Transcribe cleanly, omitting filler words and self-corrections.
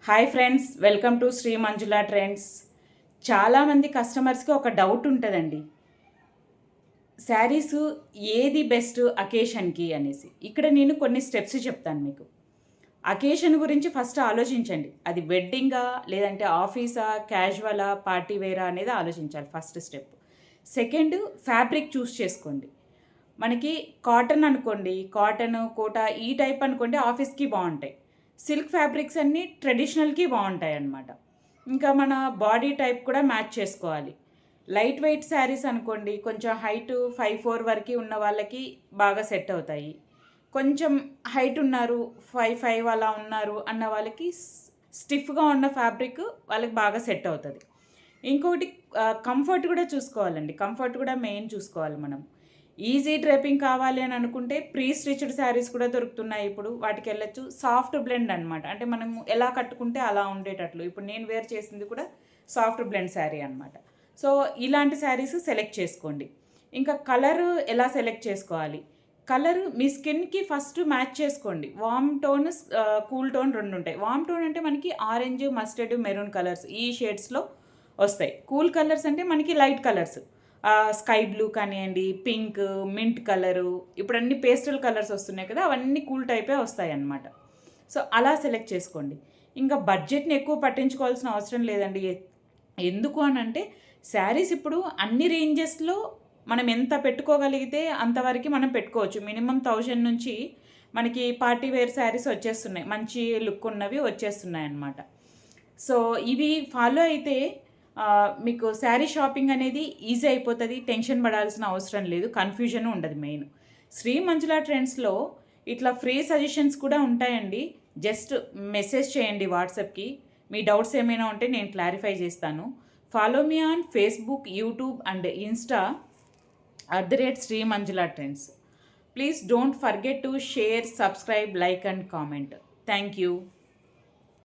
Hi friends, welcome to Shri Manjula trends. చాలామంది కస్టమర్స్కి ఒక డౌట్ ఉంటుందండి, శారీస్ ఏది బెస్ట్ అకేషన్కి అనేసి. ఇక్కడ నేను కొన్ని స్టెప్స్ చెప్తాను మీకు. అకేషన్ గురించి ఫస్ట్ ఆలోచించండి, అది వెడ్డింగా లేదంటే ఆఫీసా, క్యాజువలా, పార్టీ వేరా అనేది ఆలోచించాలి ఫస్ట్ స్టెప్. సెకండ్, ఫ్యాబ్రిక్ చూస్ చేసుకోండి. మనకి కాటన్ అనుకోండి, కాటన్ కోటా ఈ టైప్ అనుకోండి ఆఫీస్కి బాగుంటాయి. సిల్క్ ఫ్యాబ్రిక్స్ అన్నీ ట్రెడిషనల్కి బాగుంటాయి అన్నమాట. ఇంకా మన బాడీ టైప్ కూడా మ్యాచ్ చేసుకోవాలి. లైట్ వెయిట్ శారీస్ అనుకోండి, కొంచెం హైట్ 5'4" వరకు ఉన్న వాళ్ళకి బాగా సెట్ అవుతాయి. కొంచెం హైట్ ఉన్నారు, 5'5" అలా ఉన్నారు అన్న వాళ్ళకి స్టిఫ్గా ఉన్న ఫ్యాబ్రిక్ వాళ్ళకి బాగా సెట్ అవుతుంది. ఇంకొకటి కంఫర్ట్ కూడా చూసుకోవాలండి. కంఫర్ట్ కూడా మెయిన్ చూసుకోవాలి మనం. ఈజీ డ్రేపింగ్ కావాలి అని అనుకుంటే ప్రీ స్టిచ్డ్ శారీస్ కూడా దొరుకుతున్నాయి ఇప్పుడు, వాటికి వెళ్ళచ్చు. సాఫ్ట్ బ్లెండ్ అనమాట, అంటే మనం ఎలా కట్టుకుంటే అలా ఉండేటట్లు. ఇప్పుడు నేను వేర్ చేసింది కూడా సాఫ్ట్ బ్లెండ్ శారీ అనమాట. సో ఇలాంటి శారీస్ సెలెక్ట్ చేసుకోండి. ఇంకా కలర్ ఎలా సెలెక్ట్ చేసుకోవాలి, కలర్ మీ స్కిన్కి ఫస్ట్ మ్యాచ్ చేసుకోండి. వామ్ టోన్, కూల్ టోన్ రెండు ఉంటాయి. వామ్ టోన్ అంటే మనకి ఆరెంజ్, మస్టర్డ్, మెరూన్ కలర్స్ ఈ షేడ్స్లో వస్తాయి. కూల్ కలర్స్ అంటే మనకి లైట్ కలర్స్, స్కై బ్లూ కానివ్వండి, పింక్, మింట్ కలరు, ఇప్పుడు అన్ని పేస్టల్ కలర్స్ వస్తున్నాయి కదా, అవన్నీ కూల్ టైపే వస్తాయి అన్నమాట. సో అలా సెలెక్ట్ చేసుకోండి. ఇంకా బడ్జెట్ని ఎక్కువ పట్టించుకోవాల్సిన అవసరం లేదండి. ఎందుకు అని అంటే శారీస్ ఇప్పుడు అన్ని రేంజెస్లో మనం ఎంత పెట్టుకోగలిగితే అంతవరకు మనం పెట్టుకోవచ్చు. మినిమం 1000 నుంచి మనకి పార్టీ వేర్ శారీస్ వచ్చేస్తున్నాయి, మంచి లుక్ ఉన్నవి వచ్చేస్తున్నాయి అన్నమాట. సో ఇవి ఫాలో అయితే మీకు శారీ షాపింగ్ అనేది ఈజీ అయిపోతుంది. టెన్షన్ పడాల్సిన అవసరం లేదు, కన్ఫ్యూజన్ ఉండదు. మెయిన్ శ్రీ మంజుల ట్రెండ్స్లో ఇట్లా ఫ్రీ సజెషన్స్ కూడా ఉంటాయండి. జస్ట్ మెసేజ్ చేయండి వాట్సాప్కి. మీ డౌట్స్ ఏమైనా ఉంటే నేను క్లారిఫై చేస్తాను. Follow me on Facebook, YouTube and Insta @Sri Manjula Trends. Please don't forget to share, subscribe, like and comment. Thank you.